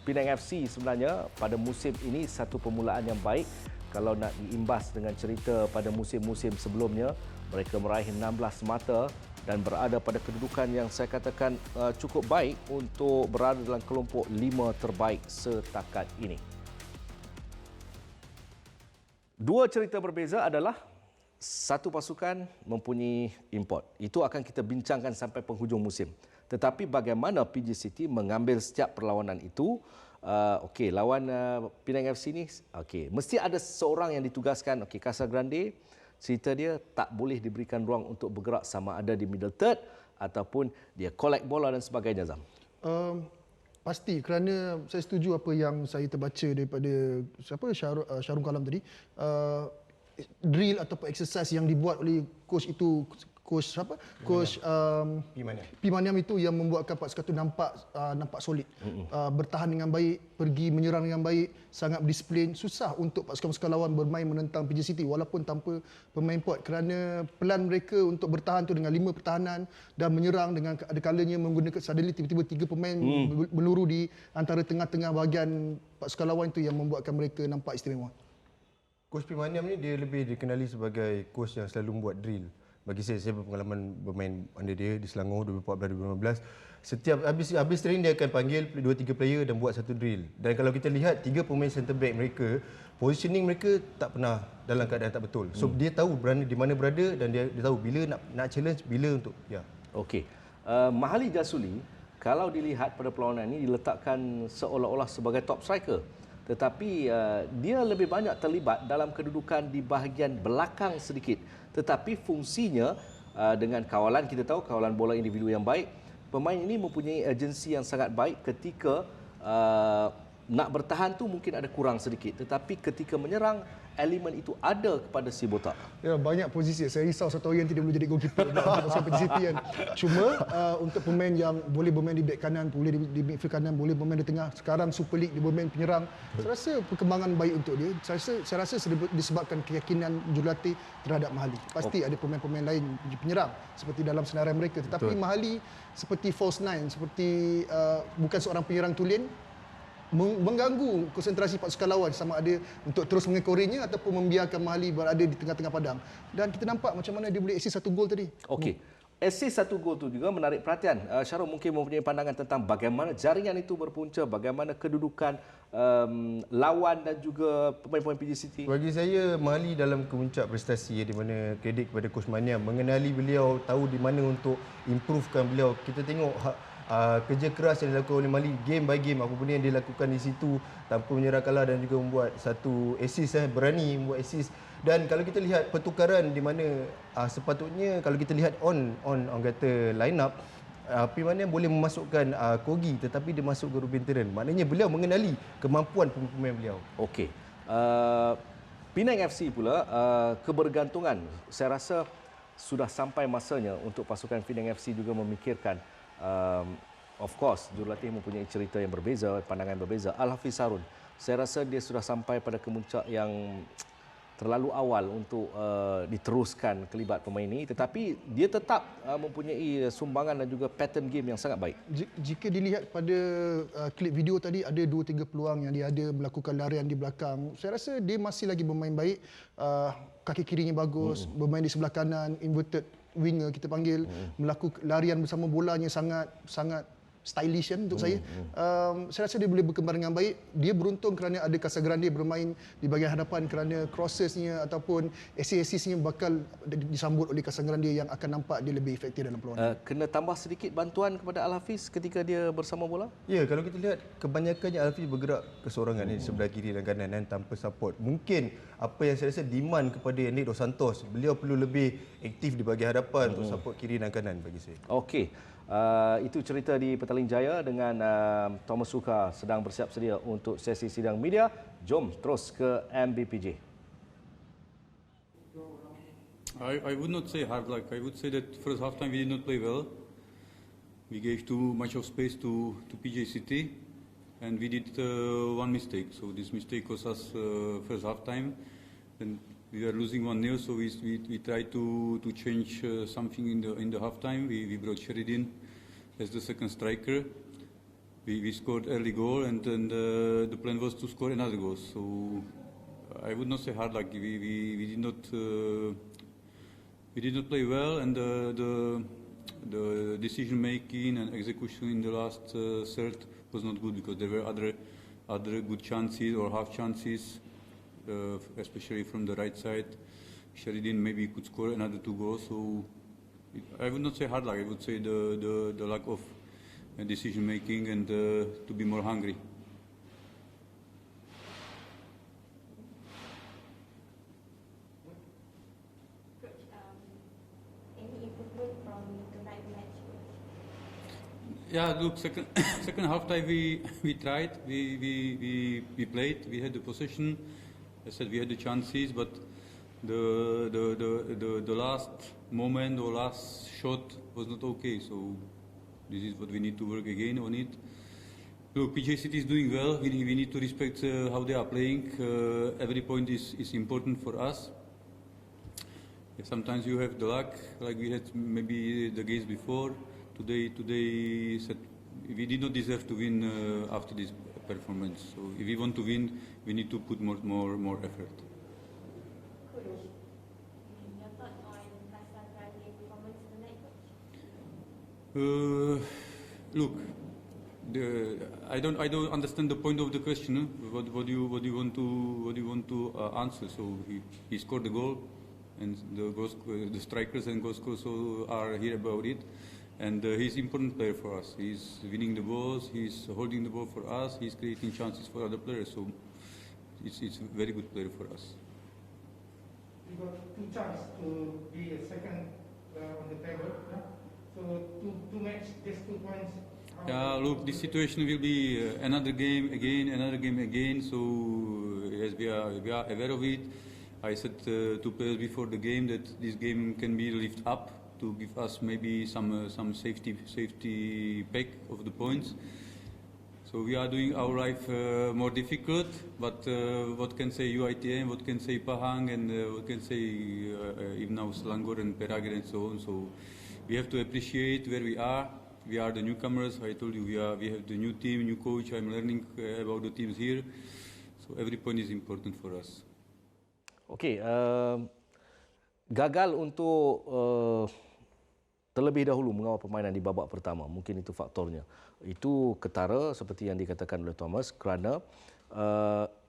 Penang FC sebenarnya pada musim ini satu permulaan yang baik. Kalau nak diimbas dengan cerita pada musim-musim sebelumnya, mereka meraih 16 mata dan berada pada kedudukan yang saya katakan cukup baik untuk berada dalam kelompok 5 terbaik setakat ini. Dua cerita berbeza adalah satu pasukan mempunyai import. Itu akan kita bincangkan sampai penghujung musim. Tetapi bagaimana PJ City mengambil setiap perlawanan itu, okey, lawan Penang FC ni, okey, mesti ada seorang yang ditugaskan. Okey, Casagrande, cerita dia tak boleh diberikan ruang untuk bergerak sama ada di middle third ataupun dia collect bola dan sebagainya, Zam. Pasti, kerana saya setuju apa yang saya terbaca daripada Syarul Kalam tadi. Drill ataupun exercise yang dibuat oleh coach itu, coach P. Maniam itu yang membuatkan pasukan itu nampak solid. Bertahan dengan baik, pergi menyerang dengan baik, sangat disiplin. Susah untuk pasukan-pasukan lawan bermain menentang PJ City walaupun tanpa pemain import, kerana plan mereka untuk bertahan tu dengan 5 pertahanan dan menyerang dengan ada kalanya menggunakan suddenly tiba-tiba 3 pemain meluru di antara tengah-tengah bahagian pasukan lawan itu yang membuatkan mereka nampak istimewa. Coach P. Maniam ni dia lebih dikenali sebagai coach yang selalu membuat drill. Bagi saya berpengalaman bermain under dia di Selangor 2014-2015. Setiap habis training dia akan panggil 2-3 player dan buat satu drill. Dan kalau kita lihat 3 pemain centre back mereka, positioning mereka tak pernah dalam keadaan tak betul. So dia tahu di mana berada dan dia tahu bila nak challenge, bila untuk Okey. Mahali Jasuli kalau dilihat pada perlawanan ini diletakkan seolah-olah sebagai top striker. Tetapi dia lebih banyak terlibat dalam kedudukan di bahagian belakang sedikit. Tetapi fungsinya dengan kawalan, kita tahu kawalan bola individu yang baik, pemain ini mempunyai agensi yang sangat baik ketika nak bertahan tu mungkin ada kurang sedikit. Tetapi ketika menyerang, elemen itu ada kepada si botak. Ya, banyak posisi. Saya risau satu orang yang tidak boleh jadi goalkeeper dalam PJ City kan. Cuma untuk pemain yang boleh bermain di back kanan, boleh di midfield kanan, boleh bermain di tengah. Sekarang Super League dia bermain penyerang. Saya rasa perkembangan baik untuk dia. Saya rasa disebabkan keyakinan jurulatih terhadap Mahali. Pasti ada pemain-pemain lain penyerang seperti dalam senarai mereka. Tetapi Mahali seperti false nine, seperti bukan seorang penyerang tulen, mengganggu konsentrasi pasukan lawan sama ada untuk terus mengekorinya ataupun membiarkan Mahali berada di tengah-tengah padang. Dan kita nampak macam mana dia boleh assist 1 gol tadi. Okey. Assist 1 gol tu juga menarik perhatian. Syarul mungkin mempunyai pandangan tentang bagaimana jaringan itu berpunca, bagaimana kedudukan lawan dan juga pemain-pemain PJ City. Bagi saya, Mahali dalam kemuncak prestasi di mana kredit kepada Coach Maniam, mengenali beliau, tahu di mana untuk improvekan beliau. Kita tengok kerja keras yang dilakukan oleh Mahali game by game, apa benda yang dia lakukan di situ tanpa menyerah kalah dan juga membuat satu assist, berani membuat assist. Dan kalau kita lihat pertukaran di mana sepatutnya kalau kita lihat on kata line up, P. Maniam boleh memasukkan Kogi tetapi dia masuk ke Ruben Teren. Maknanya beliau mengenali kemampuan pemain beliau. Okey. Penang FC pula, kebergantungan. Saya rasa sudah sampai masanya untuk pasukan Penang FC juga memikirkan. Of course, jurulatih mempunyai cerita yang berbeza, pandangan berbeza. Al-Hafiz Harun, saya rasa dia sudah sampai pada kemuncak yang terlalu awal untuk diteruskan kelibat pemain ini, tetapi dia tetap mempunyai sumbangan dan juga pattern game yang sangat baik. Jika dilihat pada klip video tadi, ada 2-3 peluang yang dia ada melakukan larian di belakang. Saya rasa dia masih lagi bermain baik. Kaki kirinya bagus, bermain di sebelah kanan, inverted winger kita panggil, melakukan larian bersama bolanya sangat stylish kan untuk saya. Saya rasa dia boleh berkembang dengan baik. Dia beruntung kerana ada Casagrande bermain di bahagian hadapan, kerana crossesnya ataupun assist-assistnya bakal disambut oleh Casagrande yang akan nampak dia lebih efektif dalam perlawanan. Kena tambah sedikit bantuan kepada Al-Hafiz ketika dia bersama bola? Ya, kalau kita lihat kebanyakannya Al-Hafiz bergerak keseorangan di sebelah kiri dan kanan dan tanpa support. Mungkin apa yang saya rasa demand kepada Nick Dos Santos, beliau perlu lebih aktif di bahagian hadapan untuk support kiri dan kanan bagi saya. Okey. Itu cerita di Petaling Jaya dengan Thomas Suka sedang bersiap sedia untuk sesi sidang media. Jom terus ke MBPJ. I would not say hard luck. I would say that first half time we did not play well. We gave too much of space to PJ City, and we did one mistake. So this mistake cost us first half time. Then we were losing 1-0, so we tried to change something in the half time. We brought Sheridan as the second striker. we scored early goal, and then the plan was to score another goal. So I would not say hard luck. We did not play well, and the decision making and execution in the last third was not good, because there were other good chances or half chances, especially from the right side. Sheridan maybe could score another 2 goals. So I would not say hard luck. I would say the lack of decision making and to be more hungry. Any improvement from tonight match? Yeah, look, second half time we tried, we played, we had the possession. I said we had the chances, but the last moment or last shot was not okay. So this is what we need to work again on it. Look, PJ City is doing well. We need to respect how they are playing. Every point is important for us. Yeah, sometimes you have the luck, like we had maybe the games before. Today said we did not deserve to win after this performance. So if we want to win, we need to put more effort. Coach, your thought on Casagrande performance tonight, coach? Look, I don't understand the point of the question. What do you want to answer? So he scored the goal, and the strikers and goal scorers are here about it. And he's an important player for us. He's winning the balls, he's holding the ball for us, he's creating chances for other players. So it's a very good player for us. You got 2 chances to be a second on the table. Yeah? So two match, just 2 points. Yeah, look, this situation will be another game again. So as we are aware of it, I said to players before the game that this game can be lifted up to give us maybe some safety pack of the points. So we are doing our life more difficult, but what can say UITM, what can say Pahang, and what can say even now Selangor and Perak and so on. So we have to appreciate where we are. We are the newcomers. I told you we have the new team, new coach. I'm learning about the teams here. So every point is important for us. Okey, gagal untuk terlebih dahulu mengawal permainan di babak pertama. Mungkin itu faktornya. Itu ketara seperti yang dikatakan oleh Thomas kerana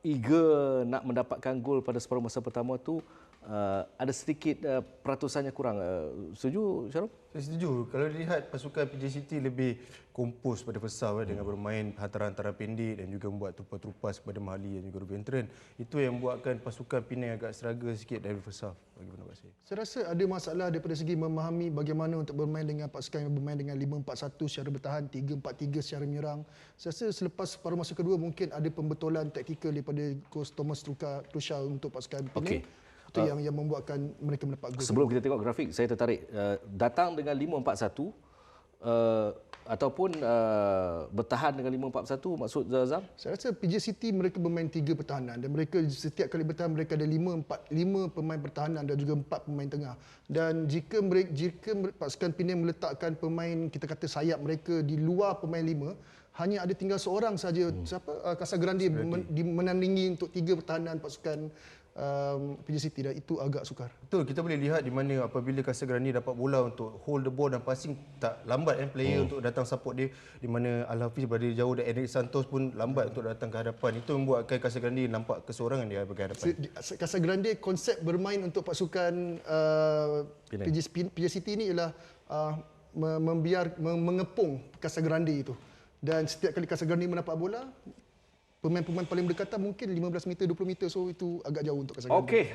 eager nak mendapatkan gol pada separuh masa pertama tu ada sedikit peratusannya kurang. Setuju, Syarul? Saya setuju. Kalau dilihat pasukan PJ City lebih kompos pada first half dengan bermain hantaran-hantaran pendek dan juga membuat trupas-trupas kepada Mahali dan juga Ruben Trent. Itu yang membuatkan pasukan Penang agak struggle sikit dari first half bagi pendapat saya. Saya rasa ada masalah daripada segi memahami bagaimana untuk bermain dengan pasukan yang bermain dengan 5-4-1 secara bertahan, 3-4-3 secara menyerang. Saya rasa selepas paruh masa kedua mungkin ada pembetulan taktikal daripada coach Thomas Tuchel untuk pasukan Penang. Itu yang membuatkan mereka mendapat gol. Sebelum kita tengok grafik, saya tertarik. Datang dengan 5-4-1 ataupun bertahan dengan 5-4-1, maksud Zam? Saya rasa PJ City mereka bermain 3 pertahanan dan mereka setiap kali bertahan mereka ada 5 pemain pertahanan dan juga 4 pemain tengah. Dan jika pasukan Penang meletakkan pemain kita kata sayap mereka di luar pemain 5, hanya ada tinggal seorang saja Casagrande menandingi untuk 3 pertahanan pasukan PJ City dan itu agak sukar. Betul, kita boleh lihat di mana apabila Casagrande dapat bola untuk hold the ball dan passing tak lambat player untuk datang support dia, di mana Al-Hafiz berada jauh dan Eric Santos pun lambat untuk datang ke hadapan. Itu membuatkan Casagrande nampak keseorangan dia bagi hadapan. Casagrande konsep bermain untuk pasukan PJ City ini ialah mengepung Casagrande itu. Dan setiap kali Casagrande mendapat bola, pemain-pemain paling berdekatan mungkin 15 meter, 20 meter, so itu agak jauh untuk Casagrande. Okey.